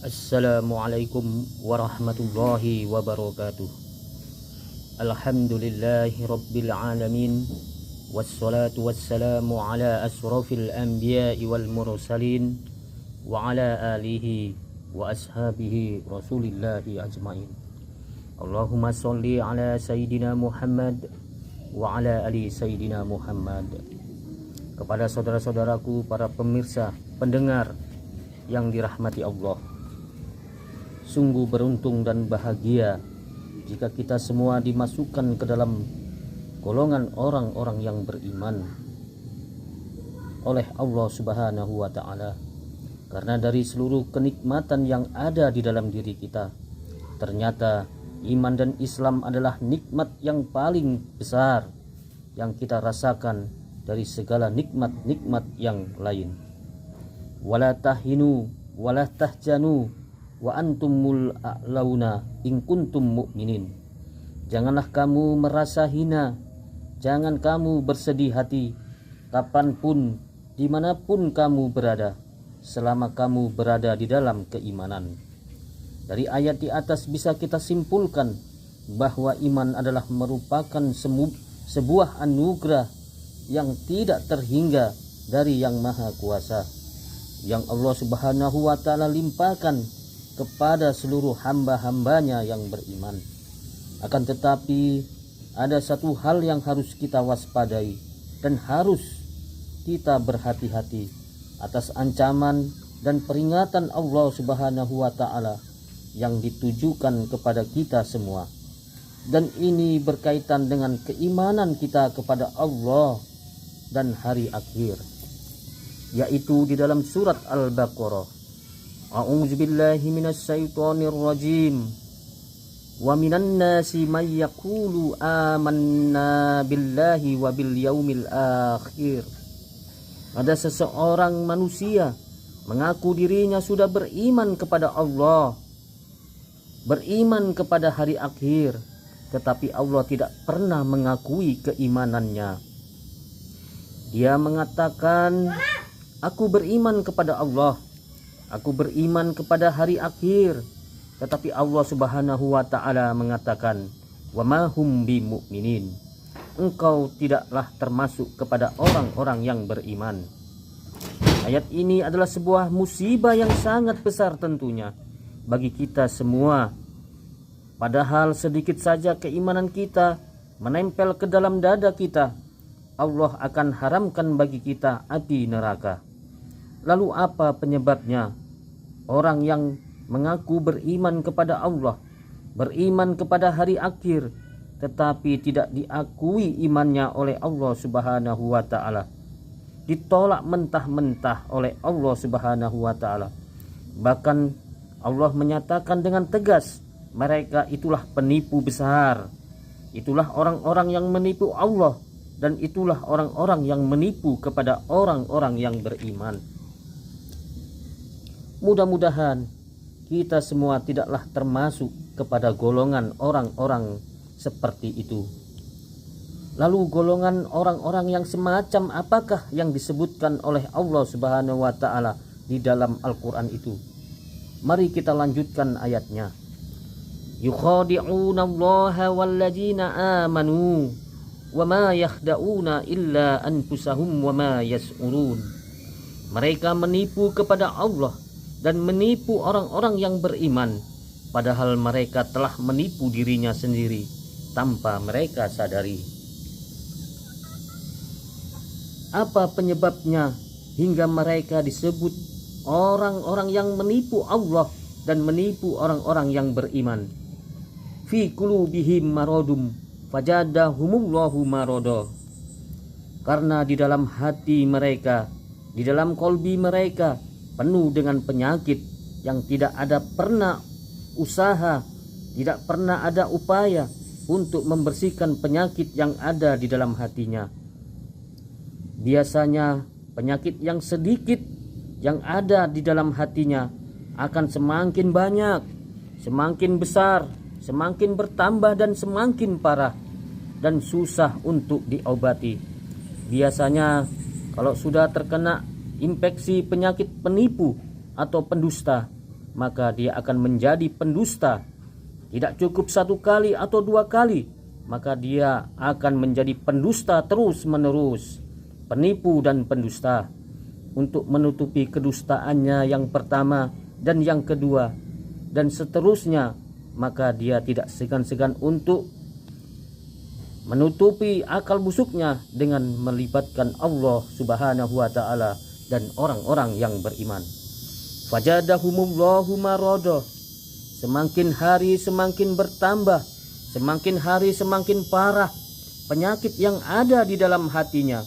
Assalamualaikum warahmatullahi wabarakatuh. Alhamdulillahi rabbil alamin. Wassalatu wassalamu ala asrafil anbiya'i wal mursalin wa ala alihi wa ashabihi rasulillahi ajmain. Allahumma salli ala Sayyidina Muhammad wa ala ali Sayyidina Muhammad. Kepada saudara-saudaraku, para pemirsa, pendengar yang dirahmati Allah, sungguh beruntung dan bahagia jika kita semua dimasukkan ke dalam golongan orang-orang yang beriman oleh Allah Subhanahu wa Ta'ala. Karena dari seluruh kenikmatan yang ada di dalam diri kita, ternyata iman dan Islam adalah nikmat yang paling besar yang kita rasakan dari segala nikmat-nikmat yang lain. Wala tahinu wala tahjanu wa antumul a'launa in kuntum mu'minin. Janganlah kamu merasa hina, jangan kamu bersedih hati kapanpun, dimanapun kamu berada, selama kamu berada di dalam keimanan. Dari ayat di atas bisa kita simpulkan bahwa iman adalah merupakan sebuah anugerah yang tidak terhingga dari Yang Maha Kuasa, yang Allah Subhanahu wa Ta'ala limpahkan kepada seluruh hamba-hambanya yang beriman. Akan tetapi ada satu hal yang harus kita waspadai dan harus kita berhati-hati atas ancaman dan peringatan Allah Subhanahu wa Ta'ala yang ditujukan kepada kita semua. Dan ini berkaitan dengan keimanan kita kepada Allah dan hari akhir, yaitu di dalam surat Al-Baqarah. A'udzu billahi minasy syaithanir rajim. Wa minan nasi may yaqulu amanna billahi wa bil yaumil akhir. Ada seseorang manusia mengaku dirinya sudah beriman kepada Allah, beriman kepada hari akhir, tetapi Allah tidak pernah mengakui keimanannya. Dia mengatakan, aku beriman kepada Allah, aku beriman kepada hari akhir, tetapi Allah Subhanahu wa Ta'ala mengatakan, wa ma hum bimu'minin, engkau tidaklah termasuk kepada orang-orang yang beriman. Ayat ini adalah sebuah musibah yang sangat besar tentunya bagi kita semua. Padahal sedikit saja keimanan kita menempel ke dalam dada kita, Allah akan haramkan bagi kita api neraka. Lalu apa penyebabnya? Orang yang mengaku beriman kepada Allah, beriman kepada hari akhir, tetapi tidak diakui imannya oleh Allah Subhanahu wa Ta'ala, ditolak mentah-mentah oleh Allah Subhanahu wa Ta'ala. Bahkan Allah menyatakan dengan tegas, mereka itulah penipu besar, itulah orang-orang yang menipu Allah, dan itulah orang-orang yang menipu kepada orang-orang yang beriman. Mudah-mudahan kita semua tidaklah termasuk kepada golongan orang-orang seperti itu. Lalu golongan orang-orang yang semacam apakah yang disebutkan oleh Allah Subhanahu wa Ta'ala di dalam Al-Quran itu? Mari kita lanjutkan ayatnya. Yukhadi'una Allaha walladzina amanu wa ma yakhda'una illa anfusahum wa ma yas'urun. Mereka menipu kepada Allah dan menipu orang-orang yang beriman, padahal mereka telah menipu dirinya sendiri tanpa mereka sadari. Apa penyebabnya hingga mereka disebut orang-orang yang menipu Allah dan menipu orang-orang yang beriman? Fi qulubihim maradum fajadahumullahu marada. Karena di dalam hati mereka, di dalam kolbi mereka penuh dengan penyakit yang tidak ada pernah usaha, tidak pernah ada upaya untuk membersihkan penyakit yang ada di dalam hatinya. Biasanya penyakit yang sedikit yang ada di dalam hatinya akan semakin banyak, semakin besar, semakin bertambah dan semakin parah dan susah untuk diobati. Biasanya kalau sudah terkena infeksi penyakit penipu atau pendusta, maka dia akan menjadi pendusta. Tidak cukup 1 kali atau 2 kali, maka dia akan menjadi pendusta terus menerus, penipu dan pendusta. Untuk menutupi kedustaannya yang pertama dan yang kedua dan seterusnya, maka dia tidak segan-segan untuk menutupi akal busuknya dengan melibatkan Allah Subhanahu wa taala dan orang-orang yang beriman. Fajadahumullahu marodoh. Semakin hari semakin bertambah, semakin hari semakin parah penyakit yang ada di dalam hatinya,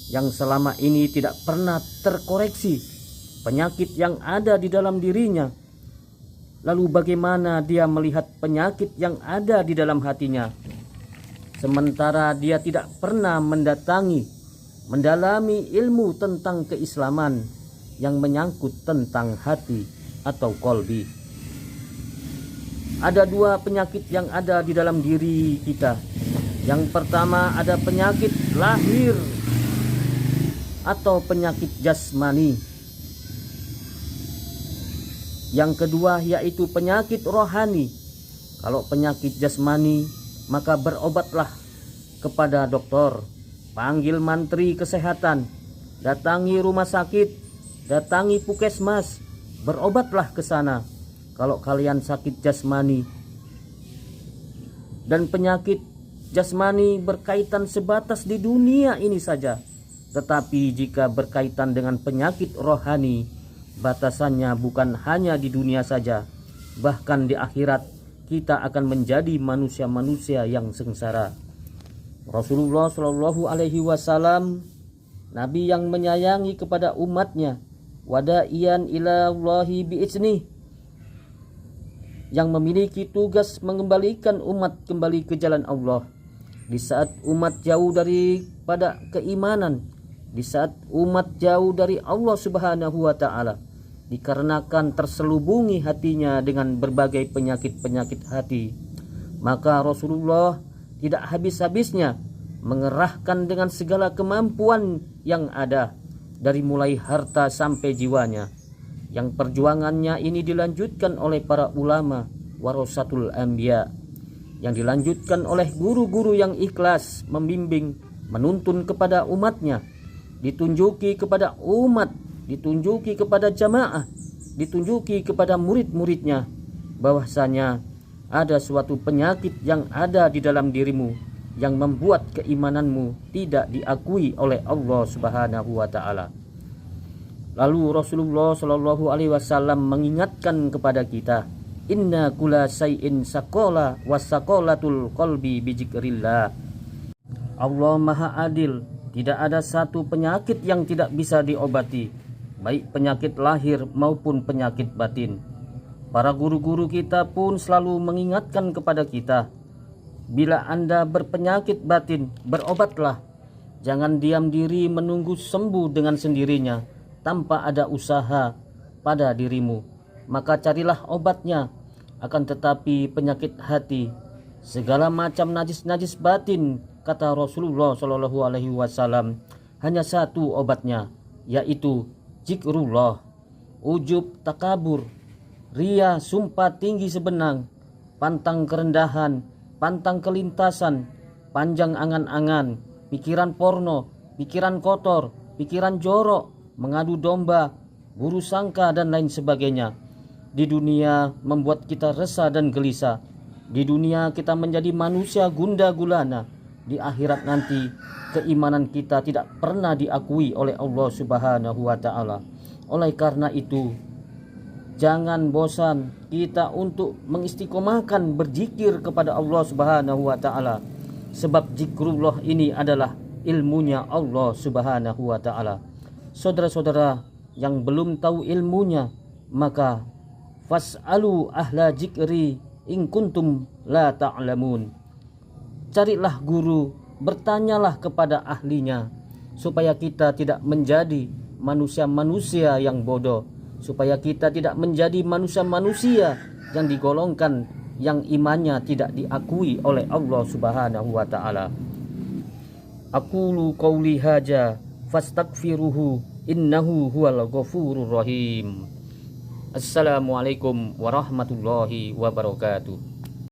yang selama ini tidak pernah terkoreksi, penyakit yang ada di dalam dirinya. Lalu bagaimana dia melihat penyakit yang ada di dalam hatinya, sementara dia tidak pernah mendalami ilmu tentang keislaman yang menyangkut tentang hati atau kolbi. Ada 2 penyakit yang ada di dalam diri kita. Yang pertama ada penyakit lahir atau penyakit jasmani. Yang kedua yaitu penyakit rohani. Kalau penyakit jasmani, maka berobatlah kepada dokter, panggil mantri kesehatan, datangi rumah sakit, datangi puskesmas, berobatlah ke sana. Kalau kalian sakit jasmani, dan penyakit jasmani berkaitan sebatas di dunia ini saja. Tetapi jika berkaitan dengan penyakit rohani, batasannya bukan hanya di dunia saja, bahkan di akhirat kita akan menjadi manusia-manusia yang sengsara. Rasulullah Shallallahu Alaihi Wasallam, Nabi yang menyayangi kepada umatnya, wada'iyan ila Allahi bi'iznih, yang memiliki tugas mengembalikan umat kembali ke jalan Allah. Di saat umat jauh daripada keimanan, di saat umat jauh dari Allah Subhanahu wa taala, dikarenakan terselubungi hatinya dengan berbagai penyakit-penyakit hati, maka Rasulullah tidak habis-habisnya mengerahkan dengan segala kemampuan yang ada, dari mulai harta sampai jiwanya, yang perjuangannya ini dilanjutkan oleh para ulama warasatul anbiya, yang dilanjutkan oleh guru-guru yang ikhlas membimbing, menuntun kepada umatnya, ditunjuki kepada umat, ditunjuki kepada jamaah, ditunjuki kepada murid-muridnya, bahwasanya ada suatu penyakit yang ada di dalam dirimu yang membuat keimananmu tidak diakui oleh Allah Subhanahu wa taala. Lalu Rasulullah Shallallahu Alaihi Wasallam mengingatkan kepada kita, inna kula sayin sakola wasakolatul kolbi bijikrillah. Allah Maha Adil, tidak ada satu penyakit yang tidak bisa diobati, baik penyakit lahir maupun penyakit batin. Para guru-guru kita pun selalu mengingatkan kepada kita, bila Anda berpenyakit batin, berobatlah. Jangan diam diri menunggu sembuh dengan sendirinya tanpa ada usaha pada dirimu, maka carilah obatnya. Akan tetapi penyakit hati, segala macam najis-najis batin, kata Rasulullah Shallallahu Alaihi Wasallam, hanya satu obatnya, yaitu zikrullah. Ujub, takabur, ria, sumpah tinggi sebenang, pantang kerendahan, pantang kelintasan, panjang angan-angan, pikiran porno, pikiran kotor, pikiran jorok, mengadu domba, buru sangka dan lain sebagainya. Di dunia membuat kita resah dan gelisah. Di dunia kita menjadi manusia gunda gulana. Di akhirat nanti keimanan kita tidak pernah diakui oleh Allah Subhanahu wa taala. Oleh karena itu, jangan bosan kita untuk mengistiqomahkan berzikir kepada Allah Subhanahu wa taala, sebab zikrullah ini adalah ilmunya Allah Subhanahu wa taala. Saudara-saudara yang belum tahu ilmunya, maka fas'alu ahla zikri in kuntum la ta'lamun. Carilah guru, bertanyalah kepada ahlinya, supaya kita tidak menjadi manusia-manusia yang bodoh, supaya kita tidak menjadi manusia-manusia yang digolongkan yang imannya tidak diakui oleh Allah Subhanahu wa taala. Aqulu qauli haja fastaghfiruhu innahu huwal ghafurur rahim. Assalamualaikum warahmatullahi wabarakatuh.